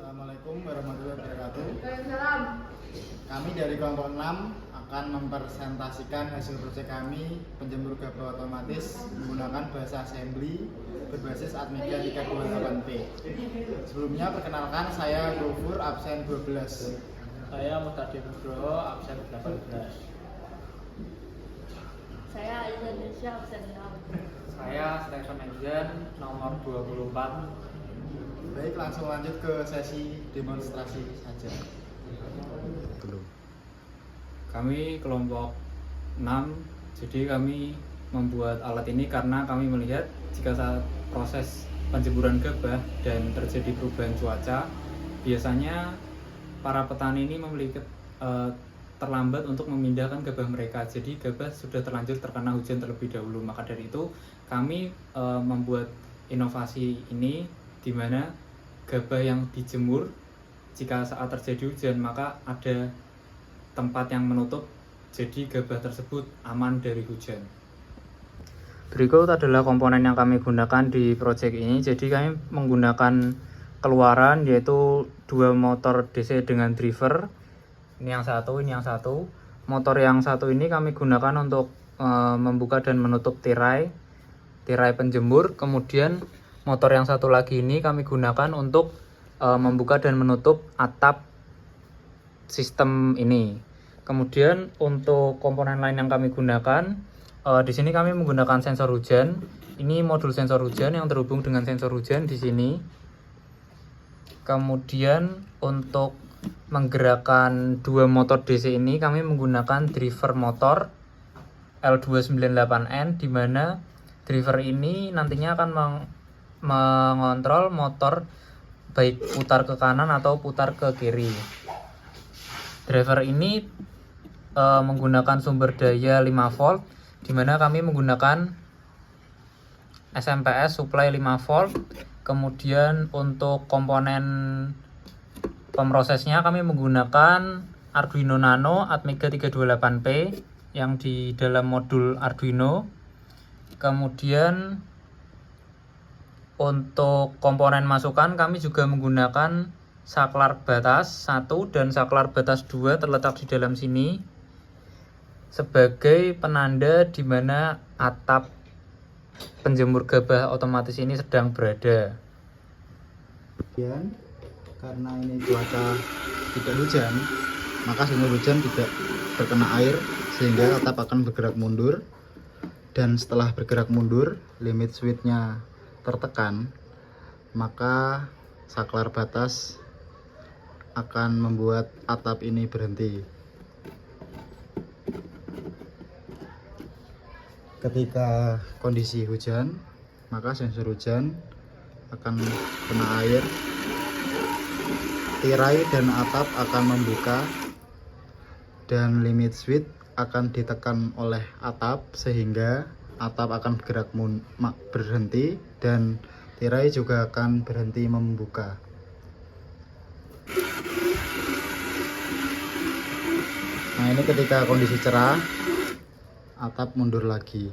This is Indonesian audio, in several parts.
Assalamualaikum warahmatullahi wabarakatuh. Waalaikumsalam. Kami dari kelompok 6 akan mempresentasikan hasil proyek kami penjemur gabah otomatis menggunakan bahasa assembly berbasis Atmega 328P. Sebelumnya perkenalkan, saya Gofur, absen 12. Saya Mustadi Nugroho, absen 18. Saya Indonesia absen 6. Saya Stephen Engzen, nomor 24. Baik, langsung lanjut ke sesi demonstrasi saja. Kami kelompok 6, jadi kami membuat alat ini karena kami melihat jika saat proses penjemuran gabah dan terjadi perubahan cuaca, biasanya para petani ini memiliki terlambat untuk memindahkan gabah mereka. Jadi gabah sudah terlanjur terkena hujan terlebih dahulu. Maka dari itu kami membuat inovasi ini di mana gabah yang dijemur jika saat terjadi hujan maka ada tempat yang menutup, jadi gabah tersebut aman dari hujan. Berikut adalah komponen yang kami gunakan di proyek ini. Jadi kami menggunakan keluaran yaitu 2 motor DC dengan driver. Ini yang satu, ini yang satu. Motor yang satu ini kami gunakan untuk membuka dan menutup tirai penjemur. Kemudian motor yang satu lagi ini kami gunakan untuk membuka dan menutup atap sistem ini. Kemudian untuk komponen lain yang kami gunakan, di sini kami menggunakan sensor hujan. Ini modul sensor hujan yang terhubung dengan sensor hujan di sini. Kemudian untuk menggerakkan 2 motor DC ini kami menggunakan driver motor L298N, di mana driver ini nantinya akan mengontrol motor baik putar ke kanan atau putar ke kiri. Driver ini menggunakan sumber daya 5 volt, di mana kami menggunakan SMPS supply 5 volt. Kemudian untuk komponen pemrosesnya kami menggunakan Arduino Nano Atmega 328P yang di dalam modul Arduino. Kemudian untuk komponen masukan kami juga menggunakan saklar batas 1 dan saklar batas 2 terletak di dalam sini sebagai penanda di mana atap penjemur gabah otomatis ini sedang berada. Kemudian karena ini cuaca tidak hujan, maka sumber hujan tidak terkena air sehingga atap akan bergerak mundur. Dan setelah bergerak mundur, limit switch-nya tertekan, maka saklar batas akan membuat atap ini berhenti. Ketika kondisi hujan, maka sensor hujan akan kena air, tirai dan atap akan membuka, dan limit switch akan ditekan oleh atap sehingga atap akan bergerak berhenti dan tirai juga akan berhenti membuka. Nah, ini ketika kondisi cerah, atap mundur lagi.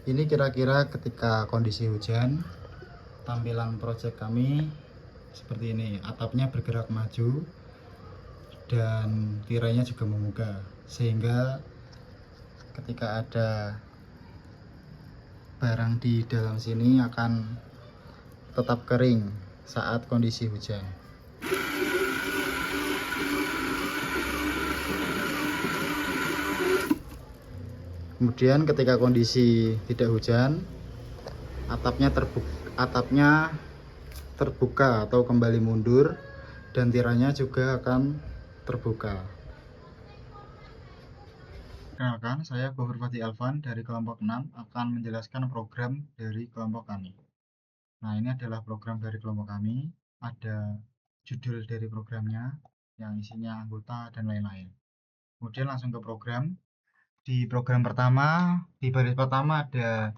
Ini kira-kira ketika kondisi hujan, tampilan proyek kami seperti ini. Atapnya bergerak maju dan tirainya juga membuka, sehingga ketika ada barang di dalam sini akan tetap kering saat kondisi hujan. Kemudian ketika kondisi tidak hujan, atapnya terbuka atau kembali mundur dan tirainya juga akan terbuka. Perkenalkan, saya Gofur Fadi Alvan dari kelompok 6 akan menjelaskan program dari kelompok kami. Nah, ini adalah program dari kelompok kami. Ada judul dari programnya yang isinya anggota dan lain-lain. Kemudian langsung ke program. Di program pertama, di baris pertama ada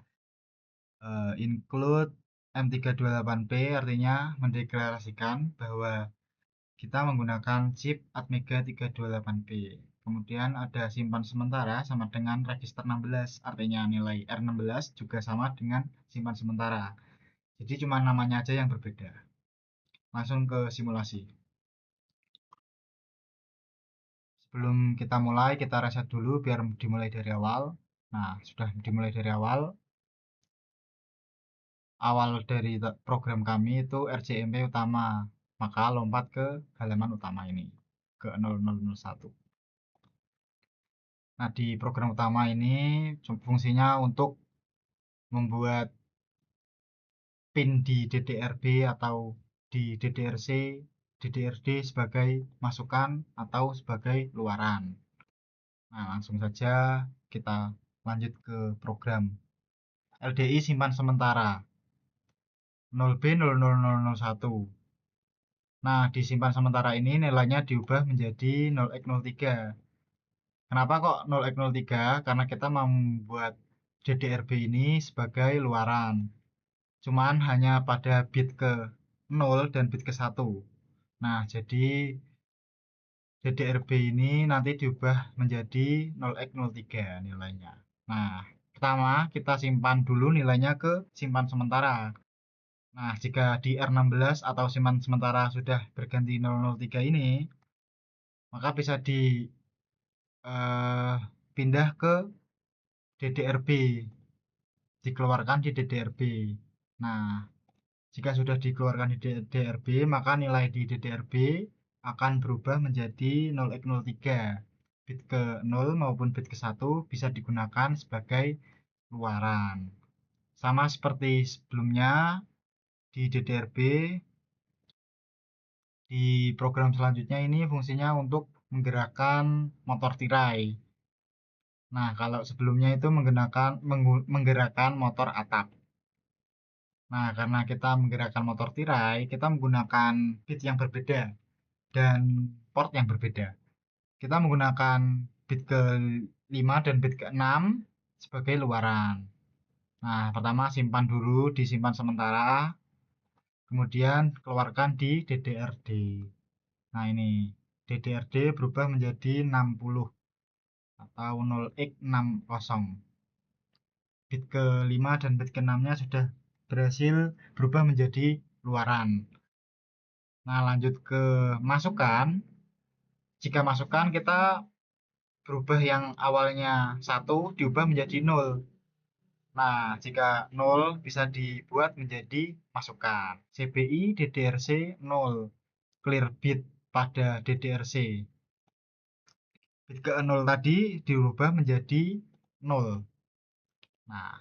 include M328P, artinya mendeklarasikan bahwa kita menggunakan chip Atmega 328P. Kemudian ada simpan sementara sama dengan register 16, artinya nilai R16 juga sama dengan simpan sementara. Jadi cuma namanya aja yang berbeda. Langsung ke simulasi. Sebelum kita mulai, kita reset dulu biar dimulai dari awal. Nah, sudah dimulai dari awal. Awal dari program kami itu RJMP utama, maka lompat ke halaman utama ini, ke 0001. Nah, di program utama ini fungsinya untuk membuat pin di DDRB atau di DDRC, DDRD sebagai masukan atau sebagai luaran. Nah, langsung saja kita lanjut ke program. LDI simpan sementara 0B00001. Nah, di simpan sementara ini nilainya diubah menjadi 0x03. Kenapa kok 0x03? Karena kita membuat DDRB ini sebagai luaran. Cuman hanya pada bit ke 0 dan bit ke 1. Nah, jadi DDRB ini nanti diubah menjadi 0x03 nilainya. Nah, pertama kita simpan dulu nilainya ke simpan sementara. Nah, jika di R16 atau simpan sementara sudah berganti 003 ini, maka bisa dipindah ke DDRB, dikeluarkan di DDRB. Nah, jika sudah dikeluarkan di DDRB, maka nilai di DDRB akan berubah menjadi 0x03. Bit ke 0 maupun bit ke 1 bisa digunakan sebagai luaran. Sama seperti sebelumnya, di DDRB, di program selanjutnya ini fungsinya untuk menggerakkan motor tirai. Nah, kalau sebelumnya itu menggerakkan motor atap. Nah, karena kita menggerakkan motor tirai, kita menggunakan bit yang berbeda dan port yang berbeda. Kita menggunakan bit ke-5 dan bit ke-6 sebagai luaran. Nah, pertama simpan dulu, disimpan sementara, kemudian keluarkan di DDRD. Nah, ini DDRD berubah menjadi 60 atau 0x60. Bit ke-5 dan bit ke-6-nya sudah berhasil berubah menjadi luaran. Nah, lanjut ke masukan. Jika masukan kita berubah yang awalnya 1 diubah menjadi 0. Nah, jika 0 bisa dibuat menjadi masukan. CBI DDRC 0. Clear bit pada DDRC. Bit ke 0 tadi diubah menjadi 0. Nah,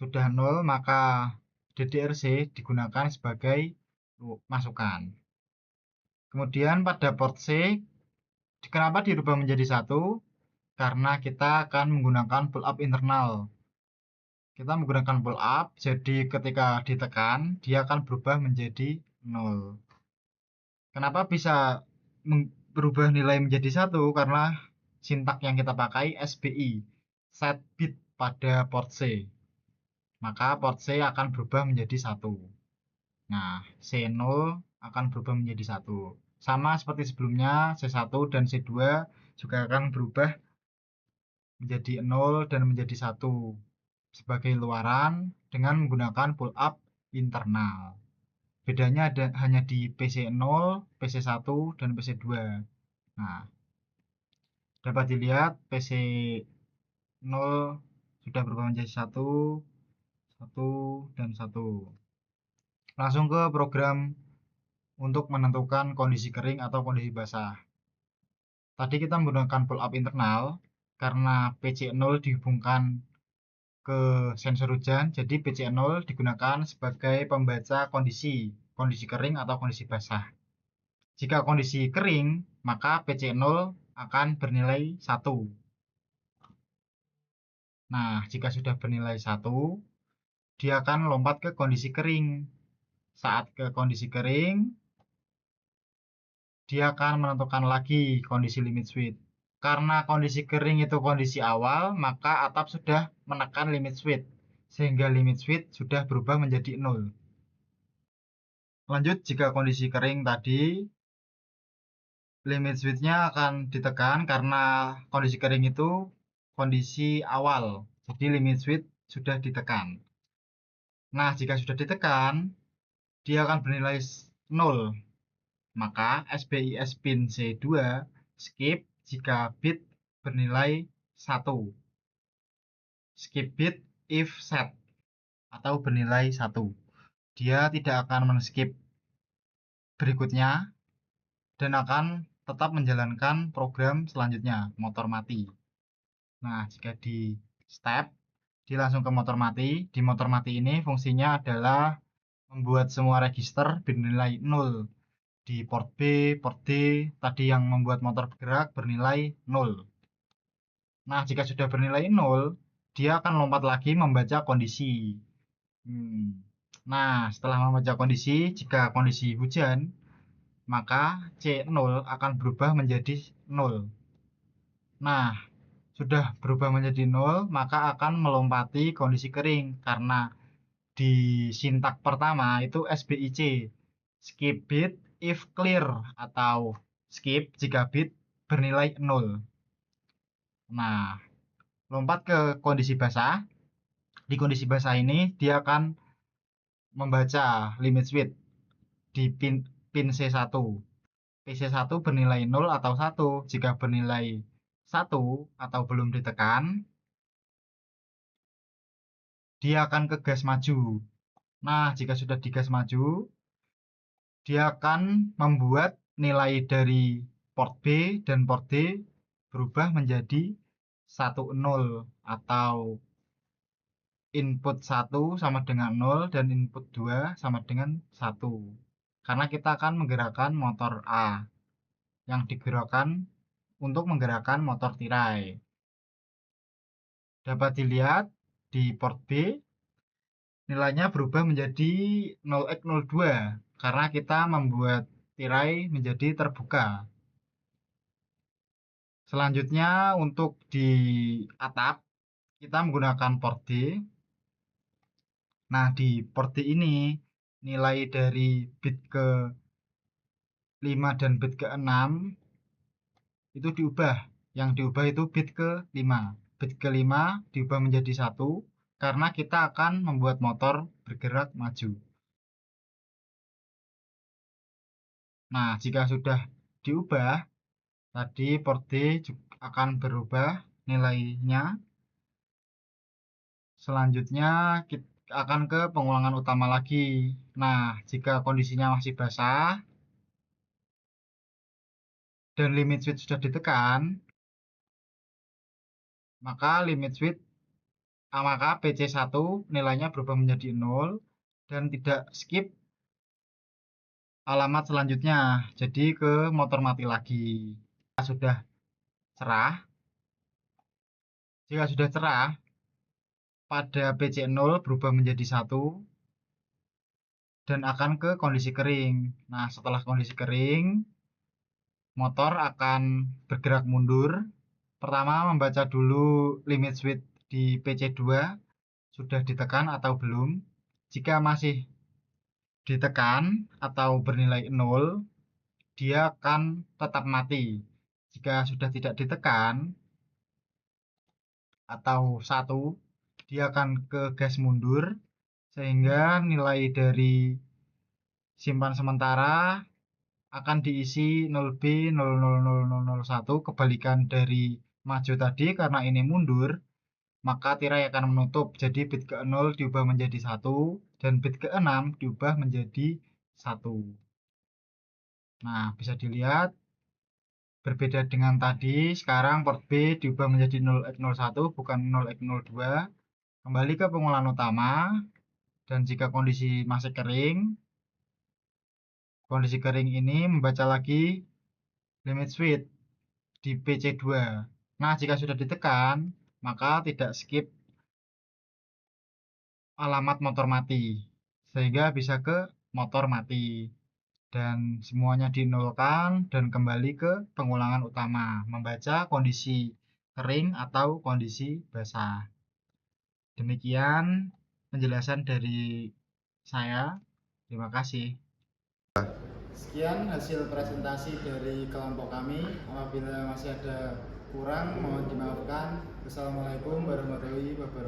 sudah 0 maka DDRC digunakan sebagai masukan. Kemudian pada port C, kenapa dirubah menjadi 1? Karena kita akan menggunakan pull up internal. Kita menggunakan pull up, jadi ketika ditekan, dia akan berubah menjadi 0. Kenapa bisa berubah nilai menjadi 1? Karena sintak yang kita pakai SBI, set bit pada port C. Maka port C akan berubah menjadi 1. Nah, C0 akan berubah menjadi 1. Sama seperti sebelumnya, C1 dan C2 juga akan berubah menjadi 0 dan menjadi 1 sebagai luaran dengan menggunakan pull up internal. Bedanya hanya di PC0, PC1, dan PC2. Nah, dapat dilihat PC0 sudah berubah menjadi 1, 1, dan 1. Langsung ke program untuk menentukan kondisi kering atau kondisi basah. Tadi kita menggunakan pull up internal karena PC0 dihubungkan ke sensor hujan, jadi PC0 digunakan sebagai pembaca kondisi kering atau kondisi basah. Jika kondisi kering, maka PC0 akan bernilai 1. Nah, jika sudah bernilai 1, dia akan lompat ke kondisi kering. Saat ke kondisi kering, dia akan menentukan lagi kondisi limit switch. Karena kondisi kering itu kondisi awal, maka atap sudah menekan limit switch, sehingga limit switch sudah berubah menjadi 0. Lanjut, jika kondisi kering tadi, limit switch-nya akan ditekan karena kondisi kering itu kondisi awal. Jadi limit switch sudah ditekan. Nah, jika sudah ditekan, dia akan bernilai 0. Maka SBIS pin C2 skip jika bit bernilai 1. Skip bit if set atau bernilai 1. Dia tidak akan men-skip berikutnya dan akan tetap menjalankan program selanjutnya, motor mati. Nah, jika di step, dia langsung ke motor mati. Di motor mati ini fungsinya adalah membuat semua register bernilai 0. Di port B, port D, tadi yang membuat motor bergerak bernilai 0. Nah, jika sudah bernilai 0, dia akan lompat lagi membaca kondisi. Nah, setelah membaca kondisi, jika kondisi hujan, maka C0 akan berubah menjadi 0. Nah, sudah berubah menjadi 0, maka akan melompati kondisi kering karena di sintak pertama itu SBIC, skip bit if clear atau skip jika bit bernilai 0. Nah, lompat ke kondisi basah. Di kondisi basah ini dia akan membaca limit switch di pin C1. PC1 bernilai 0 atau 1. Jika bernilai 1 atau belum ditekan, dia akan ke gas maju. Nah, jika sudah digas maju, dia akan membuat nilai dari port B dan port D berubah menjadi 1, 0 atau input 1 sama dengan 0 dan input 2 sama dengan 1. Karena kita akan menggerakkan motor A yang digerakkan untuk menggerakkan motor tirai. Dapat dilihat di port B nilainya berubah menjadi 0x02 karena kita membuat tirai menjadi terbuka. Selanjutnya untuk di atap kita menggunakan port D. Nah, di port D ini nilai dari bit ke 5 dan bit ke 6 itu diubah. Yang diubah itu bit ke 5. Bit ke 5 diubah menjadi 1 karena kita akan membuat motor bergerak maju. Nah, jika sudah diubah, tadi port D akan berubah nilainya. Selanjutnya kita akan ke pengulangan utama lagi. Nah, jika kondisinya masih basah dan limit switch sudah ditekan, maka PC1 nilainya berubah menjadi 0 dan tidak skip alamat selanjutnya, jadi ke motor mati lagi. Sudah cerah. Jika sudah cerah, pada PC0 berubah menjadi 1 dan akan ke kondisi kering. Nah, setelah kondisi kering, motor akan bergerak mundur. Pertama, membaca dulu limit switch di PC2 sudah ditekan atau belum. Jika masih ditekan atau bernilai 0, dia akan tetap mati. Jika sudah tidak ditekan atau 1, dia akan ke gas mundur sehingga nilai dari simpan sementara akan diisi 0B 000001, kebalikan dari maju tadi. Karena ini mundur, maka tirai akan menutup. Jadi bit ke 0 diubah menjadi 1 dan bit ke 6 diubah menjadi 1. Nah, bisa dilihat berbeda dengan tadi. Sekarang port B diubah menjadi 0x01 bukan 0x02. Kembali ke pengulangan utama, dan jika kondisi masih kering, kondisi kering ini membaca lagi limit switch di PC2. Nah, jika sudah ditekan, maka tidak skip alamat motor mati, sehingga bisa ke motor mati. Dan semuanya dinolkan dan kembali ke pengulangan utama, membaca kondisi kering atau kondisi basah. Demikian penjelasan dari saya. Terima kasih. Sekian hasil presentasi dari kelompok kami. Apabila masih ada kurang, mohon dimaafkan. Wassalamualaikum warahmatullahi wabarakatuh.